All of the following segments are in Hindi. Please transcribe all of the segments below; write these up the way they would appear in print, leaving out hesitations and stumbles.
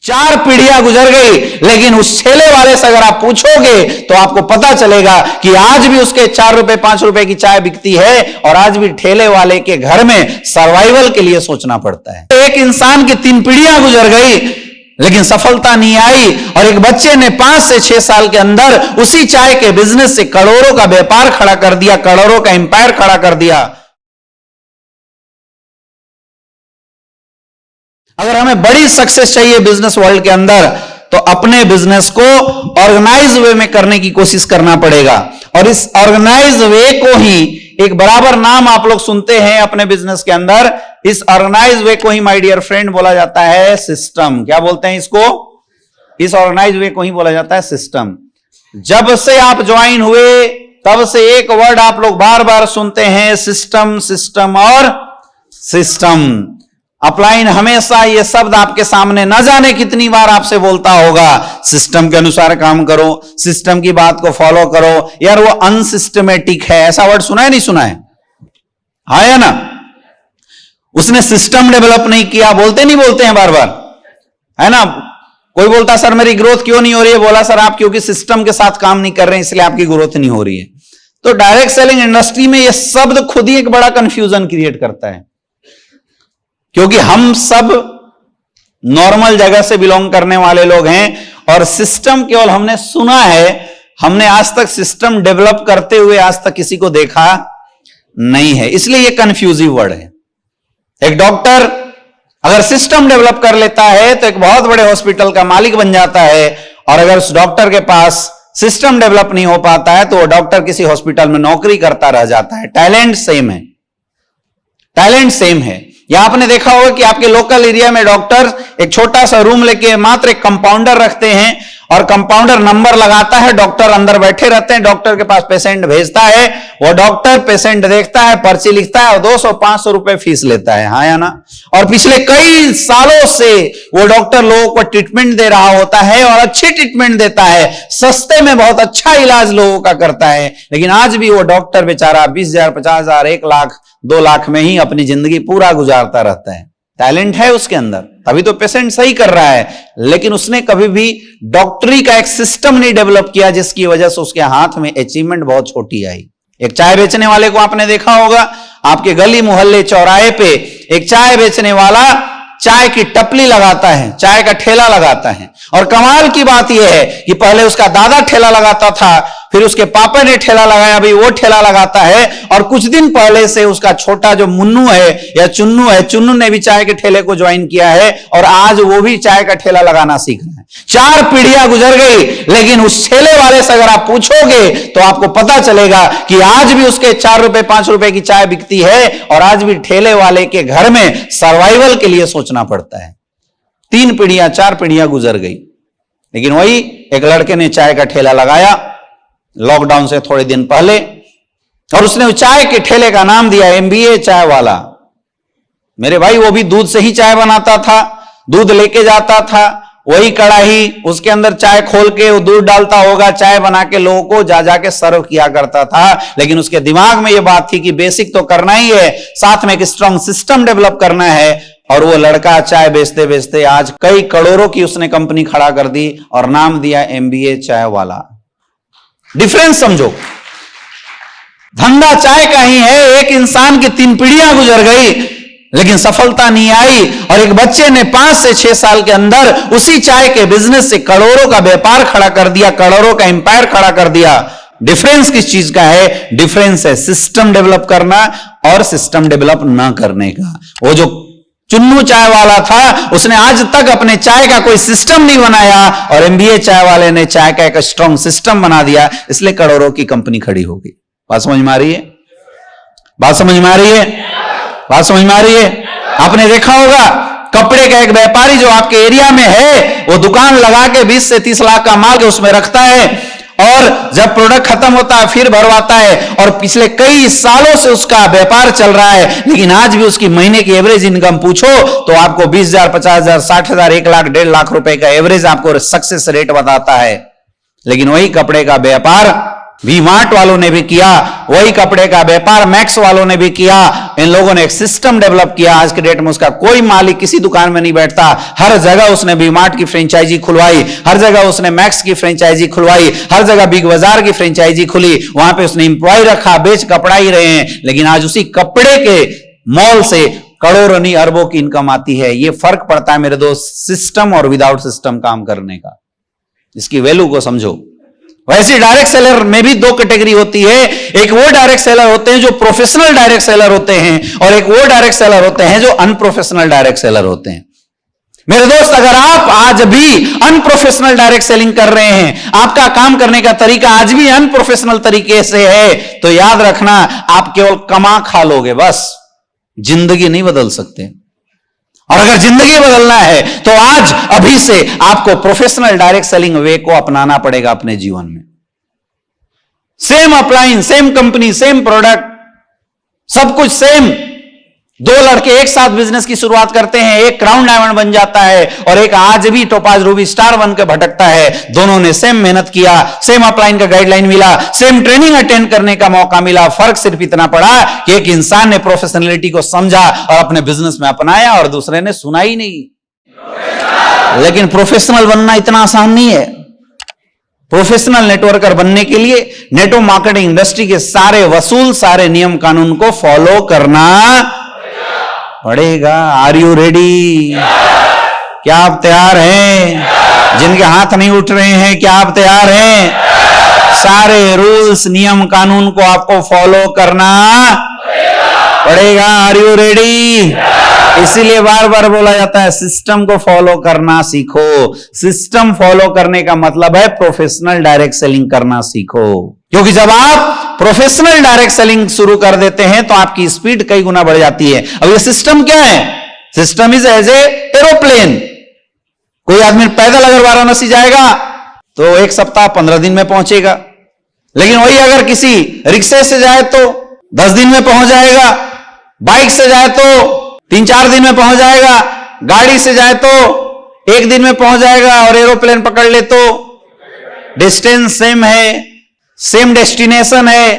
4 पीढ़ियां गुजर गई, लेकिन उस ठेले वाले से अगर आप पूछोगे तो आपको पता चलेगा कि आज भी उसके 4 रुपए 5 रुपए की चाय बिकती है और आज भी ठेले वाले के घर में सर्वाइवल के लिए सोचना पड़ता है। एक इंसान की 3 पीढ़ियां गुजर गई, लेकिन सफलता नहीं आई, और एक बच्चे ने 5 से 6 साल के अंदर उसी चाय के बिजनेस से करोड़ों का व्यापार खड़ा कर दिया, करोड़ों का एम्पायर खड़ा कर दिया। अगर हमें बड़ी सक्सेस चाहिए बिजनेस वर्ल्ड के अंदर, तो अपने बिजनेस को ऑर्गेनाइज वे में करने की कोशिश करना पड़ेगा। और इस ऑर्गेनाइज वे को ही, एक बराबर नाम आप लोग सुनते हैं अपने बिजनेस के अंदर, इस ऑर्गेनाइज वे को ही माय डियर फ्रेंड बोला जाता है सिस्टम। क्या बोलते हैं इसको? इस ऑर्गेनाइज वे को ही बोला जाता है सिस्टम। जब से आप ज्वाइन हुए तब से एक वर्ड आप लोग बार बार सुनते हैं, सिस्टम, सिस्टम और सिस्टम। अपलाइन हमेशा ये शब्द आपके सामने न जाने कितनी बार आपसे बोलता होगा, सिस्टम के अनुसार काम करो, सिस्टम की बात को फॉलो करो। यार वो अनसिस्टमेटिक है, ऐसा वर्ड सुना है नहीं सुना है? हाँ या ना? उसने सिस्टम डेवलप नहीं किया, बोलते नहीं बोलते हैं बार बार, है ना? कोई बोलता सर मेरी ग्रोथ क्यों नहीं हो रही है, बोला सर आप क्योंकि सिस्टम के साथ काम नहीं कर रहे हैं इसलिए आपकी ग्रोथ नहीं हो रही है। तो डायरेक्ट सेलिंग इंडस्ट्री में यह शब्द खुद ही एक बड़ा कंफ्यूजन क्रिएट करता है, क्योंकि हम सब नॉर्मल जगह से बिलोंग करने वाले लोग हैं और सिस्टम केवल हमने सुना है, हमने आज तक सिस्टम डेवलप करते हुए आज तक किसी को देखा नहीं है, इसलिए यह कंफ्यूजिव वर्ड है। एक डॉक्टर अगर सिस्टम डेवलप कर लेता है तो एक बहुत बड़े हॉस्पिटल का मालिक बन जाता है, और अगर उस डॉक्टर के पास सिस्टम डेवलप नहीं हो पाता है तो वो डॉक्टर किसी हॉस्पिटल में नौकरी करता रह जाता है। टैलेंट सेम है, टैलेंट सेम है। या आपने देखा होगा कि आपके लोकल एरिया में डॉक्टर एक छोटा सा रूम लेके मात्र एक कंपाउंडर रखते हैं, और कंपाउंडर नंबर लगाता है, डॉक्टर अंदर बैठे रहते हैं, डॉक्टर के पास पेशेंट भेजता है, वो डॉक्टर पेशेंट देखता है, पर्ची लिखता है और 200-500 रुपए फीस लेता है। हाँ या ना? और पिछले कई सालों से वो डॉक्टर लोगों को ट्रीटमेंट दे रहा होता है और अच्छी ट्रीटमेंट देता है, सस्ते में बहुत अच्छा इलाज लोगों का करता है, लेकिन आज भी वो डॉक्टर बेचारा 20,000, 50,000, 1 लाख, 2 लाख में ही अपनी जिंदगी पूरा गुजारता रहता है। टैलेंट है उसके अंदर, तभी तो पेशेंट सही कर रहा है, लेकिन उसने कभी भी डॉक्टरी का एक सिस्टम नहीं डेवलप किया, जिसकी वजह से उसके हाथ में अचीवमेंट बहुत छोटी आई। एक चाय बेचने वाले को आपने देखा होगा, आपके गली मोहल्ले चौराहे पे एक चाय बेचने वाला चाय की टपली लगाता है, चाय का ठेला लगाता है, और कमाल की बात यह है कि पहले उसका दादा ठेला लगाता था, फिर उसके पापा ने ठेला लगाया, अभी वो ठेला लगाता है, और कुछ दिन पहले से उसका छोटा जो मुन्नू है या चुन्नू है, चुन्नू ने भी चाय के ठेले को ज्वाइन किया है और आज वो भी चाय का ठेला लगाना सीख रहा है। 4 पीढ़ियां गुजर गई, लेकिन उस ठेले वाले से अगर आप पूछोगे तो आपको पता चलेगा कि आज भी उसके 4 रुपए 5 रुपए की चाय बिकती है और आज भी ठेले वाले के घर में सर्वाइवल के लिए सोचना पड़ता है। 3 पीढ़ियां 4 पीढ़ियां गुजर गई, लेकिन वही एक लड़के ने चाय का ठेला लगाया लॉकडाउन से थोड़े दिन पहले, और उसने चाय के ठेले का नाम दिया MBA चाय वाला। मेरे भाई वो भी दूध से ही चाय बनाता था, दूध लेके जाता था, वही कढ़ाई, उसके अंदर चाय खोल के वो दूध डालता होगा, चाय बना के लोगों को जा जाके सर्व किया करता था। लेकिन उसके दिमाग में ये बात थी कि बेसिक तो करना ही है, साथ में एक स्ट्रांग सिस्टम डेवलप करना है। और वो लड़का चाय बेचते बेचते आज कई करोड़ों की उसने कंपनी खड़ा कर दी और नाम दिया MBA चाय वाला। डिफरेंस समझो, धंधा चाय का ही है। एक इंसान की 3 पीढ़ियां गुजर गई, लेकिन सफलता नहीं आई, और एक बच्चे ने 5 से 6 साल के अंदर उसी चाय के बिजनेस से करोड़ों का व्यापार खड़ा कर दिया, करोड़ों का एम्पायर खड़ा कर दिया। डिफरेंस किस चीज का है? डिफरेंस है सिस्टम डेवलप करना और सिस्टम डेवलप ना करने का। वो जो चुन्नू चाय वाला था, उसने आज तक अपने चाय का कोई सिस्टम नहीं बनाया, और MBA चाय वाले ने चाय का एक स्ट्रॉन्ग सिस्टम बना दिया, इसलिए करोड़ों की कंपनी खड़ी हो गई। बात समझ में आ रही है? बात समझ में आ रही है? बात समझ में आ रही है? आपने देखा होगा कपड़े का एक व्यापारी जो आपके एरिया में है, वो दुकान लगा के 20 से 30 लाख का माल उसमें रखता है, और जब प्रोडक्ट खत्म होता है फिर भरवाता है, और पिछले कई सालों से उसका व्यापार चल रहा है, लेकिन आज भी उसकी महीने की एवरेज इनकम पूछो तो आपको 20,000, 50,000, 60,000, 1 लाख, 1.5 लाख रुपए का एवरेज आपको सक्सेस रेट बताता है। लेकिन वही कपड़े का व्यापार वी मार्ट वालों ने भी किया, वही कपड़े का व्यापार मैक्स वालों ने भी किया। इन लोगों ने एक सिस्टम डेवलप किया। आज के डेट में उसका कोई मालिक किसी दुकान में नहीं बैठता, हर जगह उसने वी मार्ट की फ्रेंचाइजी खुलवाई, हर जगह उसने मैक्स की फ्रेंचाइजी खुलवाई, हर जगह बिग बाजार की फ्रेंचाइजी खुली, वहां पे उसने एम्प्लॉय रखा, बेच कपड़ा ही रहे हैं, लेकिन आज उसी कपड़े के मॉल से करोड़ों नहीं अरबों की इनकम आती है। यह फर्क पड़ता है मेरे दोस्त सिस्टम और विदाउट सिस्टम काम करने का। इसकी वैल्यू को समझो। वैसे डायरेक्ट सेलर में भी दो कैटेगरी होती है। एक वो डायरेक्ट सेलर होते हैं जो प्रोफेशनल डायरेक्ट सेलर होते हैं, और एक वो डायरेक्ट सेलर होते हैं जो अनप्रोफेशनल डायरेक्ट सेलर होते हैं। मेरे दोस्त, अगर आप आज भी अनप्रोफेशनल डायरेक्ट सेलिंग कर रहे हैं, आपका काम करने का तरीका आज भी अनप्रोफेशनल तरीके से है, तो याद रखना आप केवल कमा खा लोगे, बस जिंदगी नहीं बदल सकते। और अगर जिंदगी बदलना है तो आज अभी से आपको प्रोफेशनल डायरेक्ट सेलिंग वे को अपनाना पड़ेगा अपने जीवन में। Same appliance, same company, same product, सब कुछ सेम। दो लड़के एक साथ बिजनेस की शुरुआत करते हैं, एक क्राउन डायमंड बन जाता है और एक आज भी टोपाज रूबी स्टार बन के भटकता है। दोनों ने सेम मेहनत किया, सेम अपलाइन का गाइडलाइन मिला, सेम ट्रेनिंग अटेंड करने का मौका मिला। फर्क सिर्फ इतना पड़ा कि एक इंसान ने प्रोफेशनलिटी को समझा और अपने बिजनेस में अपनाया और दूसरे ने सुना ही नहीं। लेकिन प्रोफेशनल बनना इतना आसान नहीं है। प्रोफेशनल नेटवर्कर बनने के लिए नेटवर्क मार्केटिंग इंडस्ट्री के सारे वसूल, सारे नियम कानून को फॉलो करना पड़ेगा। Are you ready? क्या आप तैयार हैं? जिनके हाथ नहीं उठ रहे हैं, क्या आप तैयार हैं? सारे रूल्स, नियम कानून को आपको फॉलो करना पड़ेगा। Are you ready? इसीलिए बार बार बोला जाता है सिस्टम को फॉलो करना सीखो। सिस्टम फॉलो करने का मतलब है प्रोफेशनल डायरेक्ट सेलिंग करना सीखो, क्योंकि जब आप प्रोफेशनल डायरेक्ट सेलिंग शुरू कर देते हैं तो आपकी स्पीड कई गुना बढ़ जाती है। अब ये सिस्टम क्या है? System is as a aeroplane. कोई आदमी पैदल अगर वाराणसी जाएगा तो 1 सप्ताह 15 दिन में पहुंचेगा, लेकिन वही अगर किसी रिक्शे से जाए तो 10 दिन में पहुंच जाएगा, बाइक से जाए तो 3-4 दिन में पहुंच जाएगा, गाड़ी से जाए तो 1 दिन में पहुंच जाएगा, और एरोप्लेन पकड़ ले तो डिस्टेंस सेम है, सेम डेस्टिनेशन है,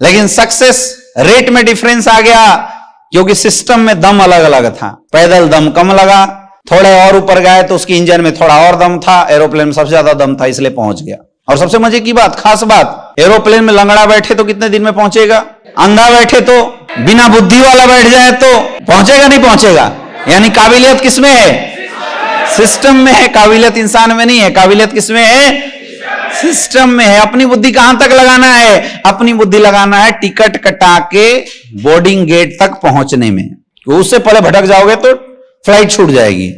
लेकिन सक्सेस रेट में डिफरेंस आ गया, क्योंकि सिस्टम में दम अलग अलग था। पैदल दम कम लगा, थोड़े और ऊपर गए तो उसकी इंजन में थोड़ा और दम था, एरोप्लेन में सबसे ज्यादा दम था, इसलिए पहुंच गया। और सबसे मजे की बात, खास बात, एरोप्लेन में लंगड़ा बैठे तो कितने दिन में पहुंचेगा, अंधा बैठे तो, बिना बुद्धि वाला बैठ जाए तो पहुंचेगा नहीं पहुंचेगा। यानी काबिलियत किसमें है? सिस्टम में है, काबिलियत इंसान में नहीं है। काबिलियत किसमें है? सिस्टम में है। अपनी बुद्धि कहां तक लगाना है? अपनी बुद्धि लगाना है टिकट कटा के बोर्डिंग गेट तक पहुंचने में। उससे पहले भटक जाओगे तो फ्लाइट छूट जाएगी।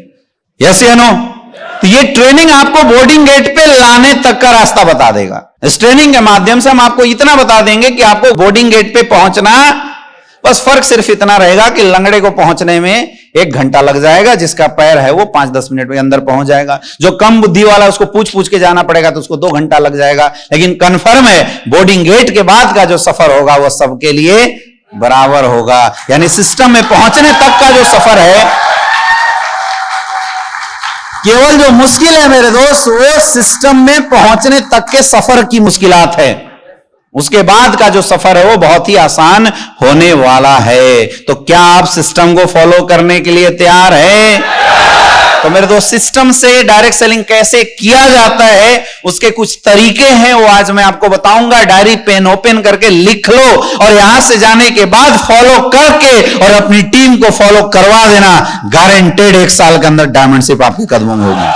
यस या नो? तो ये ट्रेनिंग आपको बोर्डिंग गेट पे लाने तक का रास्ता बता देगा। इस ट्रेनिंग के माध्यम से हम आपको इतना बता देंगे कि आपको बोर्डिंग गेट पे पहुंचना, बस फर्क सिर्फ इतना रहेगा कि लंगड़े को पहुंचने में 1 घंटा लग जाएगा, जिसका पैर है वो 5-10 मिनट में अंदर पहुंच जाएगा। जो कम बुद्धि वाला उसको पूछ के जाना पड़ेगा तो उसको 2 घंटा लग जाएगा। लेकिन कंफर्म है बोर्डिंग गेट के बाद का जो सफर होगा वो सबके लिए बराबर होगा। यानी सिस्टम में पहुंचने तक का जो सफर है, केवल जो मुश्किल है मेरे दोस्त वो सिस्टम में पहुंचने तक के सफर की मुश्किलात है। उसके बाद का जो सफर है वो बहुत ही आसान होने वाला है। तो क्या आप सिस्टम को फॉलो करने के लिए तैयार हैं? तो मेरे दोस्त, सिस्टम से डायरेक्ट सेलिंग कैसे किया जाता है उसके कुछ तरीके हैं, वो आज मैं आपको बताऊंगा। डायरी पेन ओपन करके लिख लो और यहां से जाने के बाद फॉलो करके और अपनी टीम को फॉलो करवा देना। गारंटेड 1 साल के अंदर डायमंडशिप आपके कदमों में होगी।